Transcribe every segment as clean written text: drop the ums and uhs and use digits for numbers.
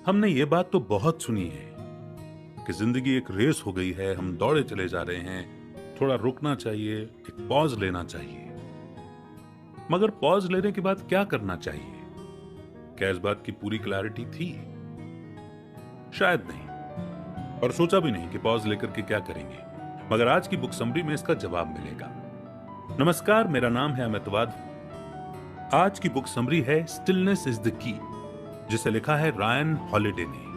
हमने ये बात तो बहुत सुनी है कि जिंदगी एक रेस हो गई है, हम दौड़े चले जा रहे हैं, थोड़ा रुकना चाहिए, एक पॉज लेना चाहिए। मगर पॉज लेने के बाद क्या करना चाहिए? क्या इस बात की पूरी क्लैरिटी थी? शायद नहीं, और सोचा भी नहीं कि पॉज लेकर के क्या करेंगे। मगर आज की बुक समरी में इसका जवाब मिलेगा। नमस्कार, मेरा नाम है अमित वाध। आज की बुक समरी है स्टिलनेस इज द की, जिसे लिखा है रायन हॉलिडे ने।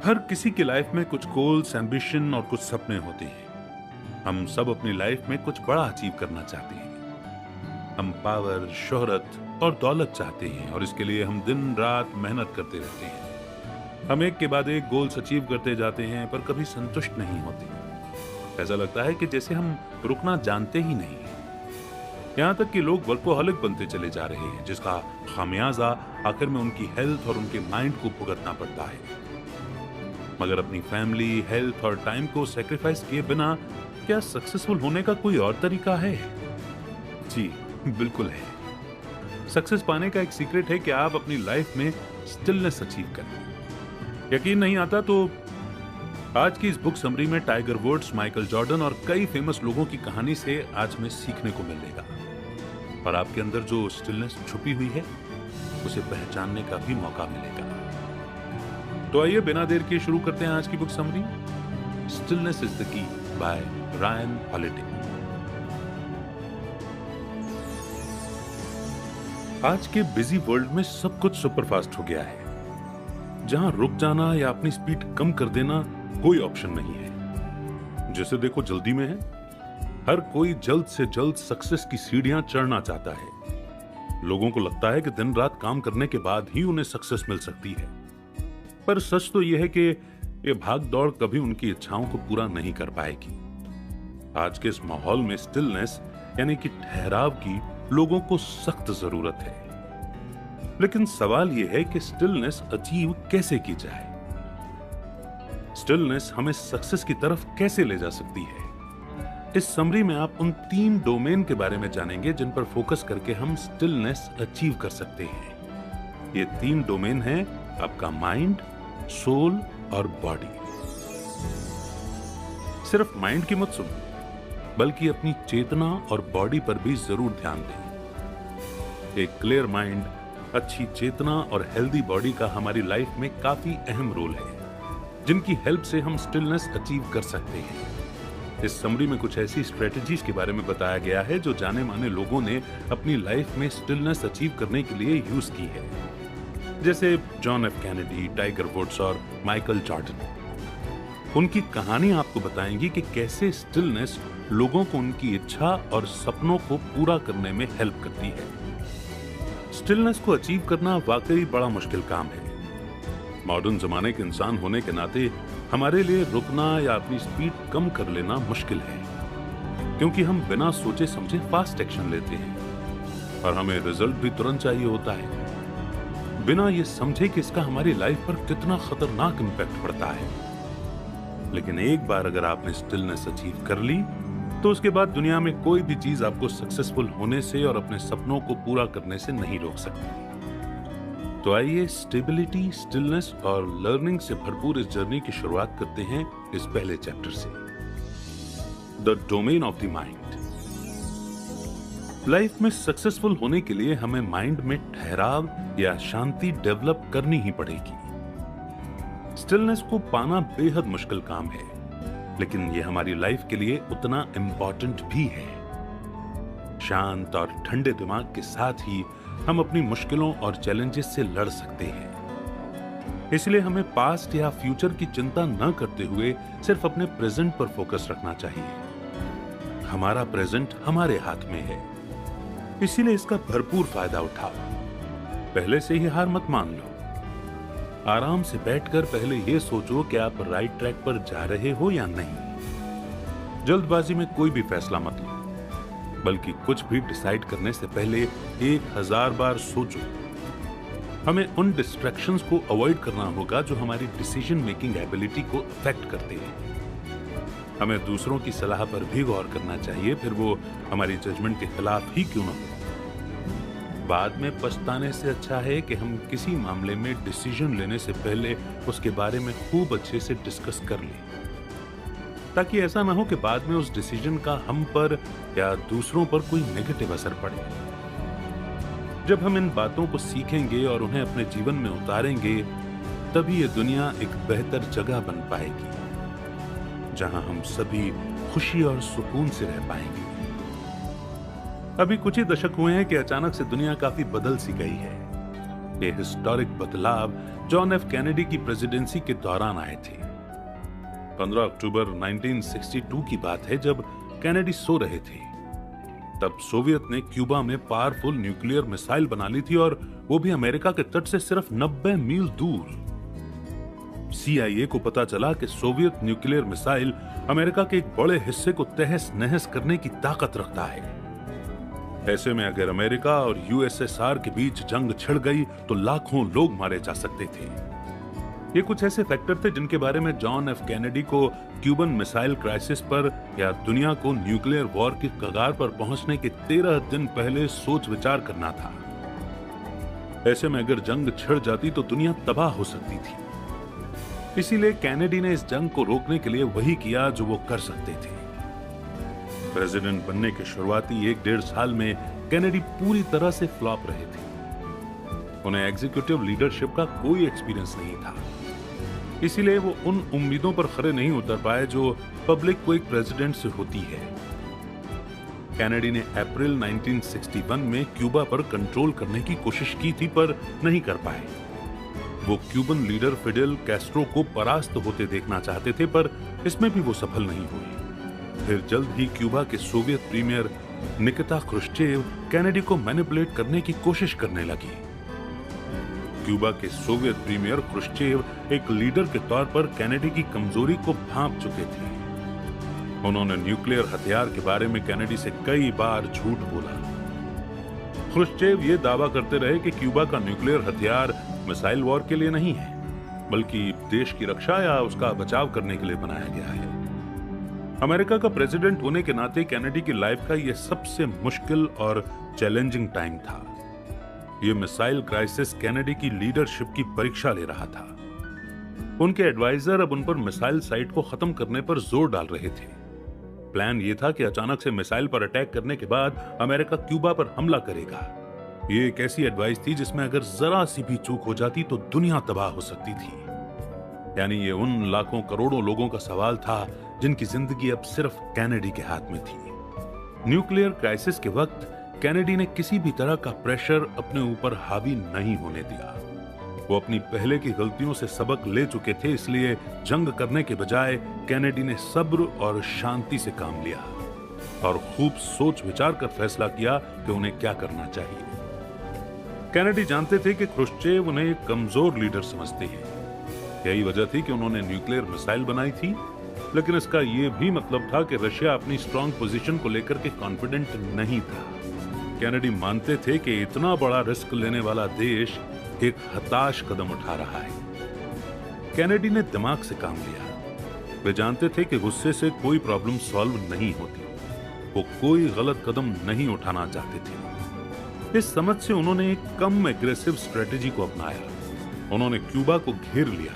हर किसी की लाइफ में कुछ गोल्स, एम्बिशन और कुछ सपने होते हैं। हम सब अपनी लाइफ में कुछ बड़ा अचीव करना चाहते हैं। हम पावर, शोहरत और दौलत चाहते हैं, और इसके लिए हम दिन रात मेहनत करते रहते हैं। हम एक के बाद एक गोल्स अचीव करते जाते हैं, पर कभी संतुष्ट नहीं होते। ऐसा लगता है कि जैसे हम रुकना जानते ही नहीं हैं। यहाँ तक कि लोग वर्कोहॉलिक बनते चले जा रहे हैं, जिसका खामियाजा आखिर में उनकी हेल्थ और उनके माइंड को भुगतना पड़ता है। मगर अपनी फैमिली, हेल्थ और टाइम को सेक्रीफाइस किए बिना क्या सक्सेसफुल होने का कोई और तरीका है? जी बिल्कुल है। सक्सेस पाने का एक सीक्रेट है कि आप अपनी लाइफ में स्टिलनेस अचीव करें। यकीन नहीं आता तो आज की इस बुक समरी में टाइगर वुड्स, माइकल जॉर्डन और कई फेमस लोगों की कहानी से आज हमें सीखने को मिलेगा, और आपके अंदर जो स्टिलनेस छुपी हुई है उसे पहचानने का भी मौका मिलेगा। तो आइए बिना देर के शुरू करते हैं आज की book summary, stillness is the key by Ryan Holiday. आज के बिजी वर्ल्ड में सब कुछ सुपरफास्ट हो गया है, जहां रुक जाना या अपनी स्पीड कम कर देना कोई ऑप्शन नहीं है। जैसे देखो जल्दी में है, हर कोई जल्द से जल्द सक्सेस की सीढ़ियां चढ़ना चाहता है। लोगों को लगता है कि दिन रात काम करने के बाद ही उन्हें सक्सेस मिल सकती है, पर सच तो यह है कि यह भाग दौड़ कभी उनकी इच्छाओं को पूरा नहीं कर पाएगी। आज के इस माहौल में स्टिलनेस यानी कि ठहराव की लोगों को सख्त जरूरत है। लेकिन सवाल यह है कि स्टिलनेस अचीव कैसे की जाए? स्टिलनेस हमें सक्सेस की तरफ कैसे ले जा सकती है? इस समरी में आप उन 3 डोमेन के बारे में जानेंगे जिन पर फोकस करके हम स्टिलनेस अचीव कर सकते हैं। ये 3 डोमेन हैं आपका माइंड, सोल और बॉडी। सिर्फ माइंड की मत सुनो, बल्कि अपनी चेतना और बॉडी पर भी जरूर ध्यान दें। एक क्लियर माइंड, अच्छी चेतना और हेल्दी बॉडी का हमारी लाइफ में काफी अहम रोल है, जिनकी हेल्प से हम स्टिलनेस अचीव कर सकते हैं। इस समरी में कुछ ऐसी स्ट्रेटजीज के बारे में बताया गया है जो जाने माने लोगों ने अपनी लाइफ में स्टिलनेस अचीव करने के लिए यूज की है, जैसे John F Kennedy, Tiger Woods और माइकल जॉर्डन। उनकी कहानी आपको बताएंगी कि कैसे स्टिलनेस लोगों को उनकी इच्छा और सपनों को पूरा करने में हेल्प करती है। स्टिलनेस को अचीव करना वाकई बड़ा मुश्किल काम है। मॉडर्न जमाने के इंसान होने के नाते हमारे लिए रुकना या अपनी स्पीड कम कर लेना मुश्किल है, क्योंकि हम बिना सोचे समझे फास्ट एक्शन लेते हैं और हमें रिजल्ट भी तुरंत चाहिए होता है, बिना ये समझे कि इसका हमारी लाइफ पर कितना खतरनाक इंपैक्ट पड़ता है। लेकिन एक बार अगर आपने स्टिलनेस अचीव कर ली, तो उसके बाद दुनिया में कोई भी चीज आपको सक्सेसफुल होने से और अपने सपनों को पूरा करने से नहीं रोक सकती। तो आइए स्टेबिलिटी, स्टिलनेस और लर्निंग से भरपूर इस जर्नी की शुरुआत करते हैं इस पहले चैप्टर से, the domain of the mind. Life में सक्सेसफुल होने के लिए हमें माइंड में ठहराव या शांति डेवलप करनी ही पड़ेगी। स्टिलनेस को पाना बेहद मुश्किल काम है, लेकिन यह हमारी लाइफ के लिए उतना इंपॉर्टेंट भी है। शांत और ठंडे दिमाग के साथ ही हम अपनी मुश्किलों और चैलेंजेस से लड़ सकते हैं। इसलिए हमें पास्ट या फ्यूचर की चिंता न करते हुए सिर्फ अपने प्रेजेंट पर फोकस रखना चाहिए। हमारा प्रेजेंट हमारे हाथ में है, इसीलिए इसका भरपूर फायदा उठाओ। पहले से ही हार मत मान लो। आराम से बैठकर पहले यह सोचो कि आप राइट ट्रैक पर जा रहे हो या नहीं। जल्दबाजी में कोई भी फैसला मत लो, बल्कि कुछ भी डिसाइड करने से पहले 1000 बार सोचो। हमें उन डिस्ट्रैक्शंस को अवॉइड करना होगा जो हमारी डिसीजन मेकिंग एबिलिटी को अफेक्ट करते हैं। हमें दूसरों की सलाह पर भी गौर करना चाहिए, फिर वो हमारी जजमेंट के खिलाफ ही क्यों ना हो। बाद में पछताने से अच्छा है कि हम किसी मामले में डिसीजन लेने से पहले उसके बारे में खूब अच्छे से डिस्कस कर लें, ताकि ऐसा ना हो कि बाद में उस डिसीजन का हम पर या दूसरों पर कोई नेगेटिव असर पड़े। जब हम इन बातों को सीखेंगे और उन्हें अपने जीवन में उतारेंगे, तभी ये दुनिया एक बेहतर जगह बन पाएगी, जहां हम सभी खुशी और सुकून से रह पाएंगे। अभी कुछ ही दशक हुए हैं कि अचानक से दुनिया काफी बदल सी गई है। ये हिस्टोरिक बदलाव जॉन एफ कैनेडी की प्रेसिडेंसी के दौरान आए थे। 15 अक्टूबर 1962 की बात है, जब कैनेडी सो रहे थे। तब सोवियत ने क्यूबा में पावरफुल न्यूक्लियर मिसाइल बना ली थी, और वो भी अमेरिका के तट से सिर्फ 90 मील दूर। CIA को पता चला कि सोवियत न्यूक्लियर मिसाइल अमेरिका के एक बड़े हिस्से को तहस नहस करने की ताकत रखता है। ऐसे में अगर अमेरिका और USSR के बीच जंग छिड़ गई तो लाखों लोग मारे जा सकते थे। ये कुछ ऐसे फैक्टर थे जिनके बारे में जॉन एफ कैनेडी को क्यूबन मिसाइल क्राइसिस पर या दुनिया को न्यूक्लियर वॉर की कगार पर पहुंचने के 13 दिन पहले सोच विचार करना था। ऐसे में अगर जंग छिड़ जाती तो दुनिया तबाह हो सकती थी। इसीलिए कैनेडी ने इस जंग को रोकने के लिए वही किया जो वो कर सकते थे। प्रेसिडेंट बनने के शुरुआती 1-1.5 साल में कैनेडी पूरी तरह से फ्लॉप रहे थे। उन्हें एग्जीक्यूटिव लीडरशिप का कोई एक्सपीरियंस नहीं था, इसीलिए वो उन उम्मीदों पर खरे नहीं उतर पाए जो पब्लिक को एक प्रेसिडेंट से होती है। कैनेडी ने अप्रैल 1961 में क्यूबा पर कंट्रोल करने की कोशिश की थी, पर नहीं कर पाए। वो क्यूबन लीडर फिडेल कैस्ट्रो को परास्त होते देखना चाहते थे, पर इसमें भी वो सफल नहीं हुए। फिर जल्द ही क्यूबा के Soviet premier Nikita Khrushchev Kennedy को मैनिपुलेट करने की कोशिश करने लगी। क्यूबा के सोवियत प्रीमियर क्रुश्चेव एक लीडर के तौर पर कैनेडी की कमजोरी को भांप चुके थे। उन्होंने न्यूक्लियर हथियार के बारे में कैनेडी से कई बार झूठ बोला। क्रुश्चेव ये दावा करते रहे कि क्यूबा का न्यूक्लियर हथियार मिसाइल वॉर के लिए नहीं है, बल्कि देश की रक्षा या उसका बचाव करने के लिए बनाया गया है। अमेरिका का प्रेसिडेंट होने के नाते कैनेडी की लाइफ का यह सबसे मुश्किल और चैलेंजिंग टाइम था। यह मिसाइल क्राइसिस कैनेडी की लीडरशिप की परीक्षा ले रहा था। उनके एडवाइजर अब उन पर मिसाइल साइट को खत्म करने पर जोर डाल रहे थे। प्लान यह था कि अचानक से मिसाइल पर अटैक करने के बाद अमेरिका क्यूबा पर हमला करेगा। यह एक ऐसी एडवाइस थी जिसमें अगर जरा सी भी चूक हो जाती तो दुनिया तबाह हो सकती थी। यानी ये उन लाखों करोड़ों लोगों का सवाल था जिनकी जिंदगी अब सिर्फ कैनेडी के हाथ में थी। न्यूक्लियर क्राइसिस के वक्त कैनेडी ने किसी भी तरह का प्रेशर अपने ऊपर हावी नहीं होने दिया। वो अपनी पहले की गलतियों से सबक ले चुके थे, इसलिए जंग करने के बजाय कैनेडी ने सब्र और शांति से काम लिया और खूब सोच विचार कर फैसला किया कि उन्हें क्या करना चाहिए। कैनेडी जानते थे कि क्रुश्चेव उन्हें एक कमजोर लीडर समझते हैं। यही वजह थी कि उन्होंने न्यूक्लियर मिसाइल बनाई थी, लेकिन इसका यह भी मतलब था कि रशिया अपनी स्ट्रॉन्ग पोजीशन को लेकर के कॉन्फिडेंट नहीं था। कैनेडी मानते थे कि इतना बड़ा रिस्क लेने वाला देश एक हताश कदम उठा रहा है। कैनेडी ने दिमाग से काम लिया। वे जानते थे कि गुस्से से कोई प्रॉब्लम सॉल्व नहीं होती। वो कोई गलत कदम नहीं उठाना चाहते थे। इस समझ से उन्होंने एक कम एग्रेसिव स्ट्रेटेजी को अपनाया। उन्होंने क्यूबा को घेर लिया,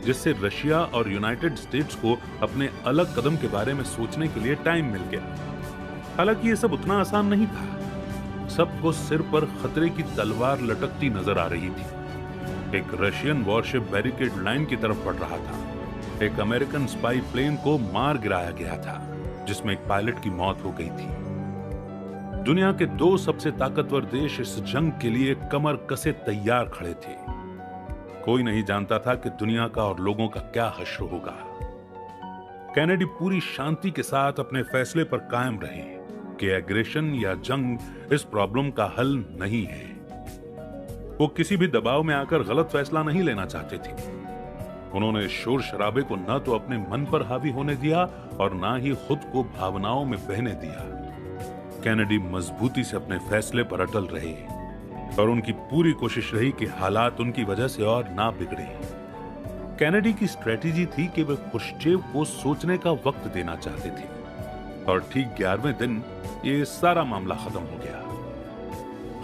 जिससे रशिया और यूनाइटेड स्टेट्स को अपने अलग कदम के बारे में सोचने के लिए टाइम मिल गया। हालांकि यह सब उतना आसान नहीं था। सबको सिर पर खतरे की तलवार लटकती नजर आ रही थी। एक रशियन वॉरशिप बैरिकेड लाइन की तरफ बढ़ रहा था। एक अमेरिकन स्पाई प्लेन को मार गिराया गया था, जिसमें एक पायलट की मौत हो गई थी। दुनिया के 2 सबसे ताकतवर देश इस जंग के लिए कमर कसे तैयार खड़े थे। कोई नहीं जानता था कि दुनिया का और लोगों का क्या हश्र होगा। कैनेडी पूरी शांति के साथ अपने फैसले पर कायम रहे कि एग्रेशन या जंग इस प्रॉब्लम का हल नहीं है। वो किसी भी दबाव में आकर गलत फैसला नहीं लेना चाहते थे। उन्होंने शोर शराबे को न तो अपने मन पर हावी होने दिया और ना ही खुद को भावनाओं में बहने दिया। कैनेडी मजबूती से अपने फैसले पर अटल रहे और उनकी पूरी कोशिश रही कि हालात उनकी वजह से और ना बिगड़े। कैनेडी की स्ट्रेटेजी थी कि वे क्रुश्चेव को सोचने का वक्त देना चाहते थे और ठीक 11वें दिन ये सारा मामला खत्म हो गया।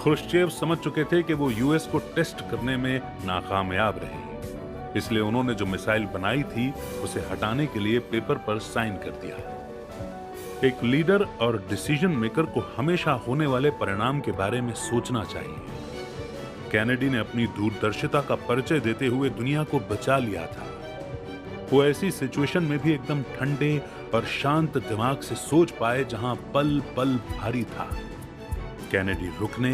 ख्रुश्चेव समझ चुके थे कि वो यूएस को टेस्ट करने में नाकामयाब रहे, इसलिए उन्होंने जो मिसाइल बनाई थी उसे हटाने के लिए पेपर पर साइन कर दिया। एक लीडर और डिसीजन मेकर को हमेशा होने वाले परिणाम के बारे में सोचना चाहिए। कैनेडी ने अपनी दूरदर्शिता का परिचय देते हुए दुनिया को बचा लिया था। वो ऐसी सिचुएशन में भी एकदम ठंडे और शांत दिमाग से सोच पाए जहां पल पल भारी था। कैनेडी रुकने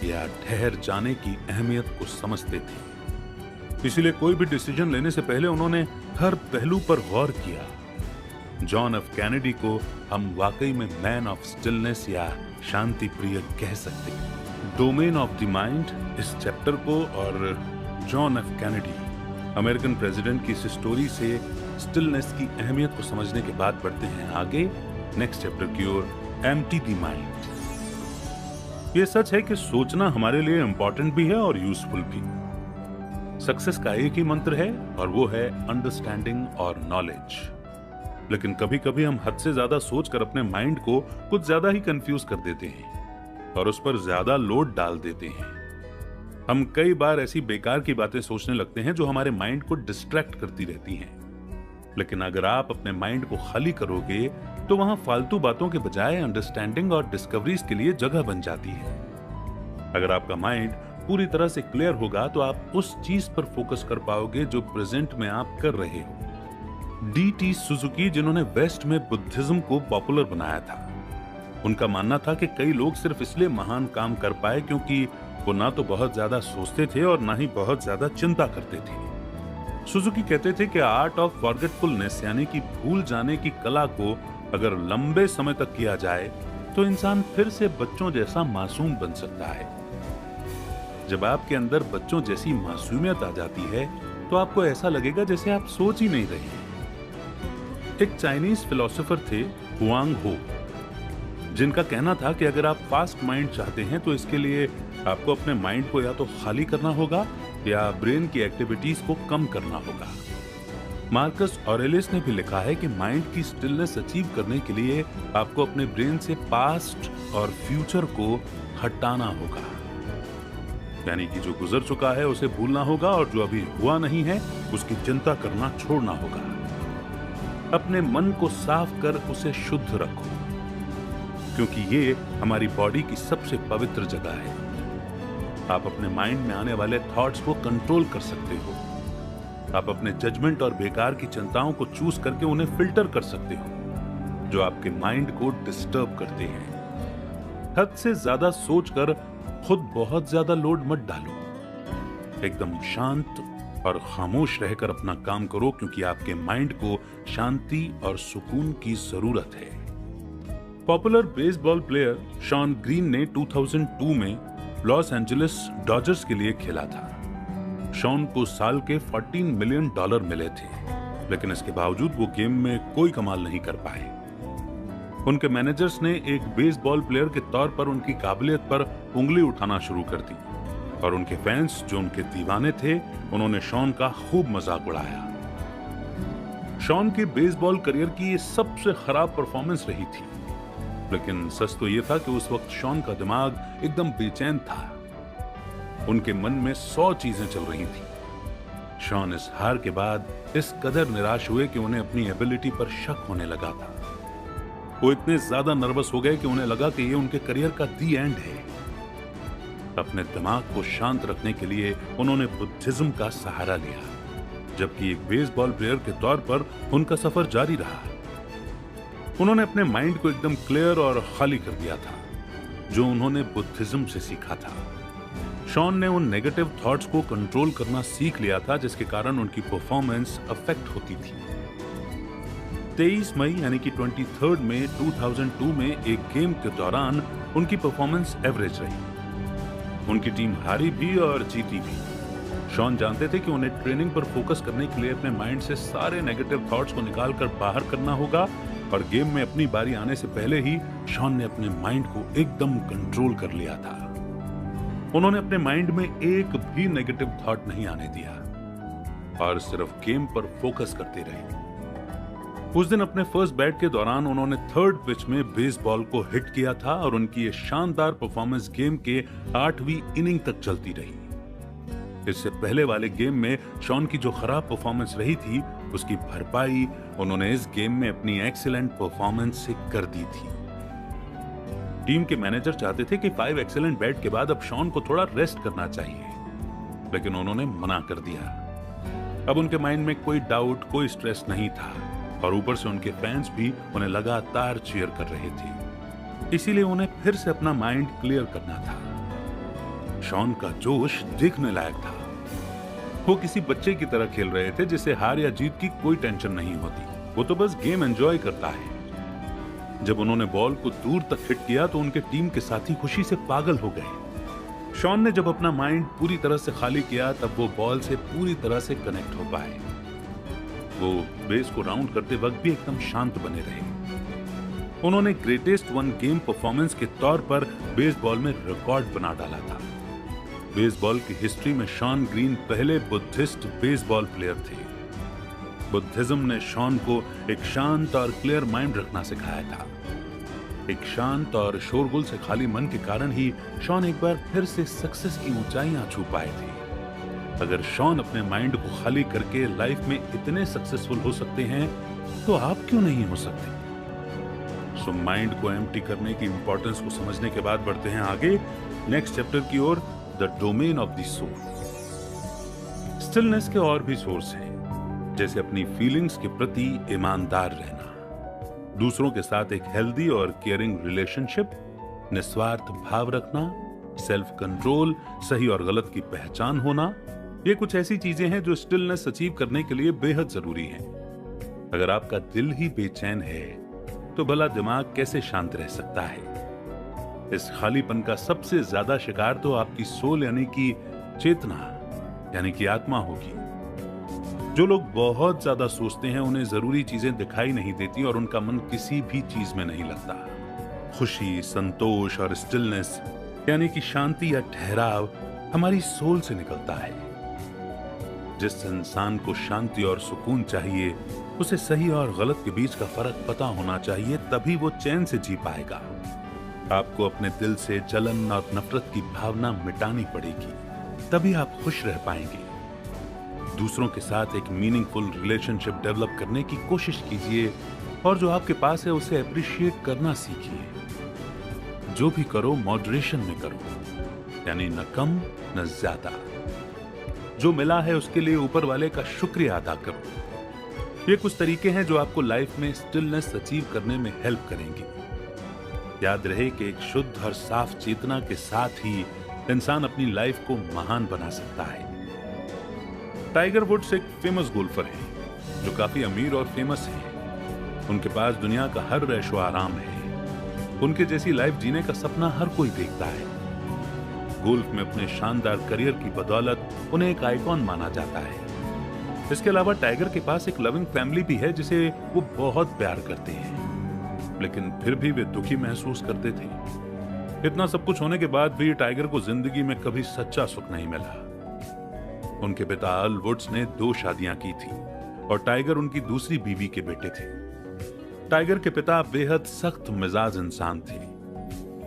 या ठहर जाने की अहमियत को समझते थे, इसलिए कोई भी डिसीजन लेने से पहले उन्होंने हर पहलू पर गौर किया। जॉन एफ कैनेडी को हम वाकई में मैन ऑफ स्टिलनेस या शांति प्रिय कह सकते हैं। डोमेन ऑफ द माइंड इस चैप्टर को और John F Kennedy American president की इस स्टोरी से स्टिलनेस की अहमियत को समझने के बाद बढ़ते हैं आगे नेक्स्ट चैप्टर की ओर, एम्प्टी द माइंड। ये सच है कि सोचना हमारे लिए इंपॉर्टेंट भी है और यूजफुल भी। सक्सेस का एक ही मंत्र है और वो है अंडरस्टैंडिंग और नॉलेज। लेकिन कभी कभी हम हद से ज्यादा सोचकर अपने माइंड को कुछ ज्यादा ही कंफ्यूज कर देते हैं और उस पर ज्यादा लोड डाल देते हैं। हम कई बार ऐसी बेकार की बातें सोचने लगते हैं जो हमारे माइंड को डिस्ट्रैक्ट करती रहती हैं। लेकिन अगर आप अपने माइंड को खाली करोगे तो वहां फालतू बातों के बजाय अंडरस्टैंडिंग और डिस्कवरीज के लिए जगह बन जाती है। अगर आपका माइंड पूरी तरह से क्लियर होगा तो आप उस चीज पर फोकस कर पाओगे जो प्रेजेंट में आप कर रहे हो। डी.टी. सुजुकी, जिन्होंने वेस्ट में बुद्धिज्म को पॉपुलर बनाया था, उनका मानना था कि कई लोग सिर्फ इसलिए महान काम कर पाए क्योंकि वो ना तो बहुत ज्यादा सोचते थे और ना ही बहुत ज्यादा चिंता करते थे। सुजुकी कहते थे कि आर्ट ऑफ फॉरगेटफुलनेस यानी कि भूल जाने की कला को अगर लंबे समय तक किया जाए तो इंसान फिर से बच्चों जैसा मासूम बन सकता है। जब आपके अंदर बच्चों जैसी मासूमियत आ जाती है तो आपको ऐसा लगेगा जैसे आप सोच ही नहीं रहे। एक चाइनीज फिलोसोफर थे हुआंग हो, जिनका कहना था कि अगर आप फास्ट माइंड चाहते हैं तो इसके लिए आपको अपने माइंड को या तो खाली करना होगा या ब्रेन की एक्टिविटीज को कम करना होगा। मार्कस ऑरेलियस ने भी लिखा है कि माइंड की स्टिलनेस अचीव करने के लिए आपको अपने ब्रेन से पास्ट और फ्यूचर को हटाना होगा, यानी कि जो गुजर चुका है उसे भूलना होगा और जो अभी हुआ नहीं है उसकी चिंता करना छोड़ना होगा। अपने मन को साफ कर उसे शुद्ध रखो, क्योंकि ये हमारी बॉडी की सबसे पवित्र जगह है। आप अपने माइंड में आने वाले थॉट्स को कंट्रोल कर सकते हो। आप अपने जजमेंट और बेकार की चिंताओं को चूज करके उन्हें फिल्टर कर सकते हो, जो आपके माइंड को डिस्टर्ब करते हैं। हद से ज्यादा सोचकर खुद बहुत ज्यादा लोड मत डालो। एकदम शांत और खामोश रहकर अपना काम करो, क्योंकि आपके माइंड को शांति और सुकून की जरूरत है। Popular baseball player Shawn Green ने 2002 में लॉस एंजलिस डॉजर्स के लिए खेला था। शॉन को साल के $14 मिलियन मिले थे, लेकिन इसके बावजूद वो गेम में कोई कमाल नहीं कर पाए। उनके मैनेजर्स ने एक बेसबॉल प्लेयर के तौर पर उनकी काबिलियत पर उंगली उठाना शुरू कर दी और उनके फैंस जो उनके दीवाने थे उन्होंने शॉन का खूब मजाक उड़ाया। शॉन के बेसबॉल करियर की ये सबसे खराब परफॉर्मेंस रही थी, लेकिन सच तो यह था कि उस वक्त शॉन का दिमाग एकदम बेचैन था। उनके मन में 100 चीजें चल रही थी। शॉन इस हार के बाद इस कदर निराश हुए कि उन्हें अपनी एबिलिटी पर शक होने लगा था। वो इतने ज्यादा नर्वस हो गए कि उन्हें लगा कि ये उनके करियर का दी एंड है। अपने दिमाग को शांत रखने के लिए उन्होंने बुद्धिज्म का सहारा लिया, जबकि एक बेसबॉल प्लेयर के तौर पर उनका सफर जारी रहा। उन्होंने अपने माइंड को एकदम क्लियर और खाली कर दिया था, जो उन्होंने बुद्धिज्म से सीखा था। शॉन ने उन नेगेटिव थॉट्स को कंट्रोल करना सीख लिया था, जिसके कारण उनकी परफॉर्मेंस अफेक्ट होती थी। 23 मई यानी कि 23 मई 2002 में एक गेम के दौरान उनकी परफॉर्मेंस एवरेज रही। उनकी टीम हारी भी और जीती भी। शॉन जानते थे कि उन्हें ट्रेनिंग पर फोकस करने के लिए अपने माइंड से सारे नेगेटिव थॉट्स को निकालकर बाहर करना होगा, और गेम में अपनी बारी आने से पहले ही शॉन ने अपने माइंड को एकदम कंट्रोल कर लिया था। उन्होंने अपने माइंड में एक भी नेगेटिव थॉट नहीं आने दिया और सिर्फ गेम पर फोकस करते रहे। उस दिन अपने फर्स्ट बैट के दौरान उन्होंने थर्ड पिच में बेसबॉल को हिट किया था और उनकी ये शानदार परफॉर्मेंस गेम के 8वीं इनिंग तक चलती रही। इससे पहले वाले गेम में शॉन की जो खराब परफॉर्मेंस रही थी, उसकी भरपाई उन्होंने इस गेम में अपनी एक्सीलेंट परफॉर्मेंस से कर दी थी। टीम के मैनेजर चाहते थे कि 5 एक्सीलेंट बैट के बाद अब शॉन को थोड़ा रेस्ट करना चाहिए, लेकिन उन्होंने मना कर दिया। अब उनके माइंड में कोई डाउट, कोई स्ट्रेस नहीं था और ऊपर से उनके फैंस भी उन्हें लगातार चीयर कर रहे थे। इसीलिए उन्हें फिर से अपना माइंड क्लियर करना था। शॉन का जोश देखने लायक था। वो किसी बच्चे की तरह खेल रहे थे जिसे हार या जीत की कोई टेंशन नहीं होती, वो तो बस गेम एंजॉय करता है। जब उन्होंने बॉल को दूर तक हिट किया तो उनके टीम के साथी खुशी से पागल हो गए। शॉन ने जब अपना माइंड पूरी तरह से खाली किया तब वो बॉल से पूरी तरह से कनेक्ट हो पाए। वो बेस को राउंड करते वक्त भी एकदम शांत बने रहे। उन्होंने ग्रेटेस्ट वन गेम परफॉर्मेंस के तौर पर बेसबॉल में रिकॉर्ड बना डाला था। बेसबॉल की हिस्ट्री में शॉन ग्रीन पहले बुद्धिस्ट बेसबॉल प्लेयर थे। बुद्धिज्म ने शॉन को एक शांत और क्लियर माइंड रखना सिखाया था। एक शांत और शोरगुल से खाली मन के कारण ही शॉन एक बार फिर से सक्सेस की ऊंचाइयां छू पाए थे। अगर शॉन अपने माइंड को खाली करके लाइफ में इतने सक्सेसफुल हो सकते हैं तो आप क्यों नहीं हो सकते? सो माइंड को एम्प्टी करने की इंपॉर्टेंस को समझने के बाद बढ़ते हैं आगे नेक्स्ट चैप्टर की ओर, the domain of the soul. Stillness के और भी सोर्स हैं, जैसे अपनी फीलिंग्स के प्रति ईमानदार रहना, दूसरों के साथ एक हेल्दी और केयरिंग रिलेशनशिप, निस्वार्थ भाव रखना, सेल्फ कंट्रोल, सही और गलत की पहचान होना। ये कुछ ऐसी चीजें हैं जो स्टिलनेस अचीव करने के लिए बेहद जरूरी हैं। अगर आपका दिल ही बेचैन है तो भला दिमाग कैसे शांत रह सकता है? इस खालीपन का सबसे ज्यादा शिकार तो आपकी सोल यानी कि चेतना यानी कि आत्मा होगी। जो लोग बहुत ज्यादा सोचते हैं उन्हें जरूरी चीजें दिखाई नहीं देती और उनका मन किसी भी चीज में नहीं लगता। खुशी, संतोष और स्टिलनेस यानी कि शांति या ठहराव हमारी सोल से निकलता है। जिस इंसान को शांति और सुकून चाहिए उसे सही और गलत के बीच का फर्क पता होना चाहिए, तभी वो चैन से जी पाएगा। आपको अपने दिल से जलन और नफरत की भावना मिटानी पड़ेगी, तभी आप खुश रह पाएंगे। दूसरों के साथ एक मीनिंगफुल रिलेशनशिप डेवलप करने की कोशिश कीजिए और जो आपके पास है उसे अप्रिशिएट करना सीखिए। जो भी करो मॉडरेशन में करो, यानी न कम न ज्यादा। जो मिला है उसके लिए ऊपर वाले का शुक्रिया अदा करो। ये कुछ तरीके हैं जो आपको लाइफ में स्टिलनेस अचीव करने में हेल्प करेंगे। याद रहे कि एक शुद्ध और साफ चेतना के साथ ही इंसान अपनी लाइफ को महान बना सकता है। टाइगर वुड्स एक फेमस गोल्फर है जो काफी अमीर और फेमस है। उनके पास दुनिया का हर ऐशो आराम है। उनके जैसी लाइफ जीने का सपना हर कोई देखता है। गोल्फ में अपने शानदार करियर की बदौलत उन्हें एक आइकॉन माना जाता है। इसके अलावा टाइगर के पास एक लविंग फैमिली भी है जिसे वो बहुत प्यार करते हैं, लेकिन फिर भी वे दुखी महसूस करते थे। इतना सब कुछ होने के बाद भी टाइगर को जिंदगी में कभी सच्चा सुख नहीं मिला। उनके पिता अल वुड्स ने 2 शादियां की थी और टाइगर उनकी दूसरी बीवी के बेटे थे। टाइगर के पिता बेहद सख्त मिजाज इंसान थे।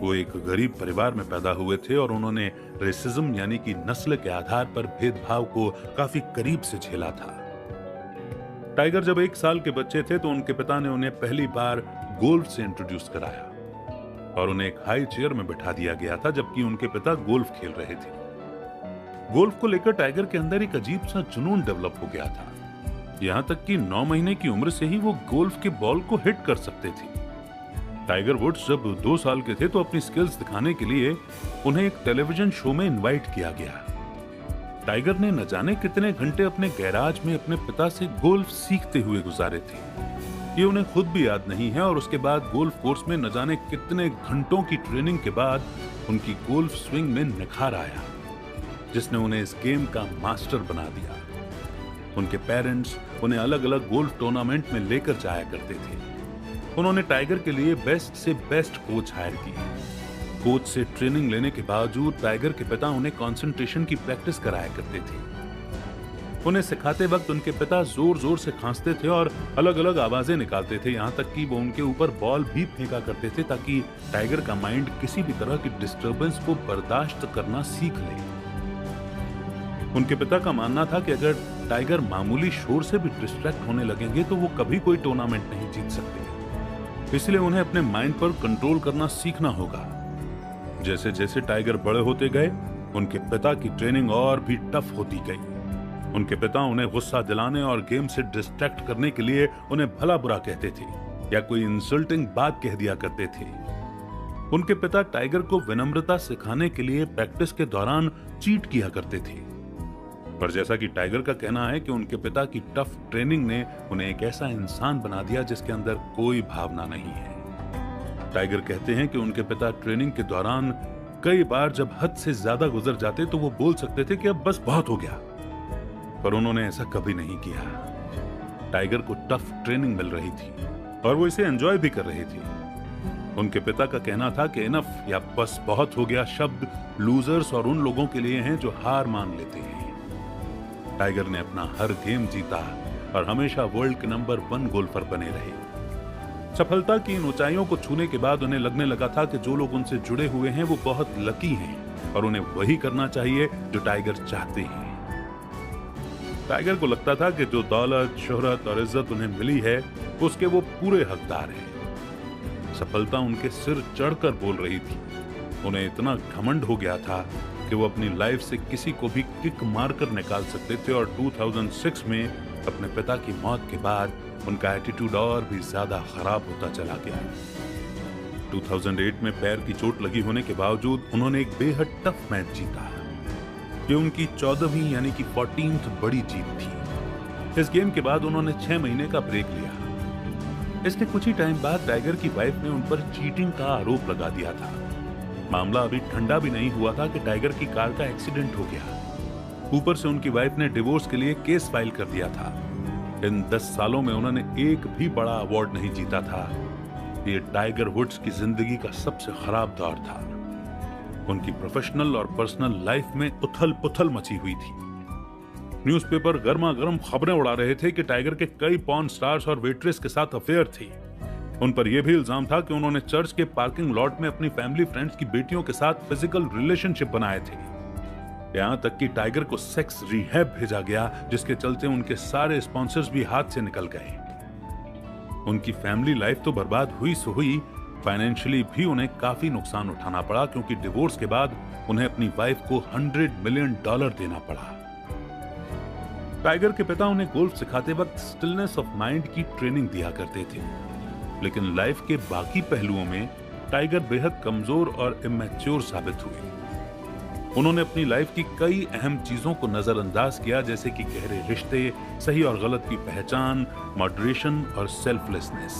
वो एक गरीब परिवार में पैदा हुए थे और उन्होंने रेसिज्म यानी कि नस्ल के आधार पर भेदभाव को काफी करीब से झेला था। टाइगर जब 1 साल के बच्चे थे तो उनके पिता ने उन्हें पहली बार गोल्फ से इंट्रोड्यूस कराया और उन्हें एक हाई चेयर में बिठा दिया गया था जबकि उनके पिता गोल्फ खेल रहे थे। गोल्फ को लेकर टाइगर के अंदर एक अजीब सा जुनून डेवलप हो गया था। यहां तक कि 9 महीने की उम्र से ही वो गोल्फ के बॉल को हिट कर सकते थे। टाइगर वुड्स जब 2 साल के थे तो अपनी स्किल्स दिखाने के लिए उन्हें एक टेलीविजन शो में इनवाइट किया गया। टाइगर ने न जाने कितने घंटे अपने गैराज में अपने पिता से गोल्फ सीखते हुए गुजारे थे। ये उन्हें खुद भी याद नहीं है और उसके बाद गोल्फ कोर्स में न जाने कितने घंटों की ट्रेनिंग के बाद उनकी गोल्फ स्विंग में निखार आया, जिसने उन्हें इस गेम का मास्टर बना दिया। उनके पेरेंट्स उन्हें अलग अलग गोल्फ टूर्नामेंट में लेकर जाया करते थे। उन्होंने टाइगर के लिए बेस्ट से बेस्ट कोच हायर किए। कोच से ट्रेनिंग लेने के बावजूद टाइगर के पिता उन्हें कंसंट्रेशन की प्रैक्टिस कराया करते थे। उन्हें सिखाते वक्त उनके पिता जोर जोर से खांसते थे और अलग अलग आवाजें निकालते थे, यहाँ तक कि वो उनके ऊपर बॉल भी फेंका करते थे ताकि टाइगर का माइंड किसी भी तरह की डिस्टरबेंस को बर्दाश्त करना सीख ले। उनके पिता का मानना था कि अगर टाइगर मामूली शोर से भी डिस्ट्रैक्ट होने लगेंगे तो वो कभी कोई टूर्नामेंट नहीं जीत सकते, इसलिए उन्हें अपने माइंड पर कंट्रोल करना सीखना होगा। जैसे जैसे टाइगर बड़े होते गए, उनके पिता की ट्रेनिंग और भी टफ होती गई। उनके पिता उन्हें गुस्सा दिलाने और गेम से डिस्ट्रैक्ट करने के लिए उन्हें भला बुरा कहते थे या कोई इंसल्टिंग बात कह दिया करते थे। उनके पिता टाइगर को विनम्रता सिखाने के लिए प्रैक्टिस के दौरान चीट किया करते थे, पर जैसा कि टाइगर का कहना है कि उनके पिता की टफ ट्रेनिंग ने उन्हें एक ऐसा इंसान बना दिया जिसके अंदर कोई भावना नहीं है। टाइगर कहते हैं कि उनके पिता ट्रेनिंग के दौरान कई बार जब हद से ज्यादा गुजर जाते तो वो बोल सकते थे कि अब बस बहुत हो गया, पर उन्होंने ऐसा कभी नहीं किया। टाइगर को टफ ट्रेनिंग मिल रही थी और वो इसे एंजॉय भी कर रही थी। उनके पिता का कहना था कि इनफ या बस बहुत हो गया शब्द लूजर्स और उन लोगों के लिए हैं जो हार मान लेते हैं। टाइगर ने अपना हर गेम जीता और हमेशा वर्ल्ड के नंबर 1 गोल्फर बने रहे। सफलता की इन ऊंचाइयों को छूने के बाद उन्हें लगने लगा था कि जो लोग उनसे जुड़े हुए हैं वो बहुत लकी हैं और उन्हें वही करना चाहिए जो टाइगर चाहते हैं। टाइगर को लगता था कि जो दौलत, शोहरत और इज्जत उन्हें मिली है उसके वो पूरे हकदार हैं। सफलता उनके सिर चढ़कर बोल रही थी। उन्हें इतना घमंड हो गया था कि वो अपनी लाइफ से किसी को भी किक मारकर निकाल सकते थे और 2006 में अपने पिता की मौत के बाद उनका एटीट्यूड और भी ज्यादा खराब होता चला गया। 2008 में पैर की चोट लगी होने के बावजूद उन्होंने एक बेहद टफ मैच जीता। ये उनकी 14वीं यानी कि 14th बड़ी जीत थी। इस गेम के बाद उन्होंने 6 महीने का ब्रेक लिया। इसके कुछ ही टाइम बाद टाइगर की वाइफ ने उन पर चीटिंग का आरोप लगा दिया था। मामला अभी ठंडा भी नहीं हुआ था कि टाइगर की कार का एक्सीडेंट हो गया। ऊपर से उनकी वाइफ ने डिवोर्स के लिए केस फाइल कर दिया था। इन 10 सालों में उन्होंने एक भी बड़ा अवार्ड नहीं जीता था। ये टाइगर वुड्स की जिंदगी का सबसे खराब दौर था। उनकी प्रोफेशनल और पर्सनल लाइफ में उथल पुथल मची हुई थी। न्यूज़पेपर गर्मा गर्म खबरें उड़ा रहे थे कि टाइगर के कई पॉर्न स्टार्स और वेट्रेस के साथ अफेयर थी। उन पर यह भी इल्जाम था कि उन्होंने चर्च के पार्किंग लॉट में अपनी फैमिली फ्रेंड्स की बेटियों के साथ फिजिकल रिलेशनशिप बनाए थे। यहां तक कि टाइगर को सेक्स रिहैब भेजा गया, जिसके चलते उनके सारे स्पॉन्सर्स भी हाथ से निकल गए। उनकी फैमिली लाइफ तो बर्बाद हुई सो हुई, फाइनेंशियली भी उन्हें काफी नुकसान उठाना पड़ा क्योंकि डिवोर्स के बाद उन्हें अपनी वाइफ को $100 मिलियन देना पड़ा। टाइगर के पिता उन्हें गोल्फ सिखाते वक्त स्टिलनेस ऑफ माइंड की ट्रेनिंग दिया करते थे, लेकिन लाइफ के बाकी पहलुओं में टाइगर बेहद कमजोर और इमैच्योर साबित हुए। उन्होंने अपनी लाइफ की कई अहम चीजों को नजरअंदाज किया, जैसे कि गहरे रिश्ते, सही और गलत की पहचान, मॉडरेशन और सेल्फलेसनेस।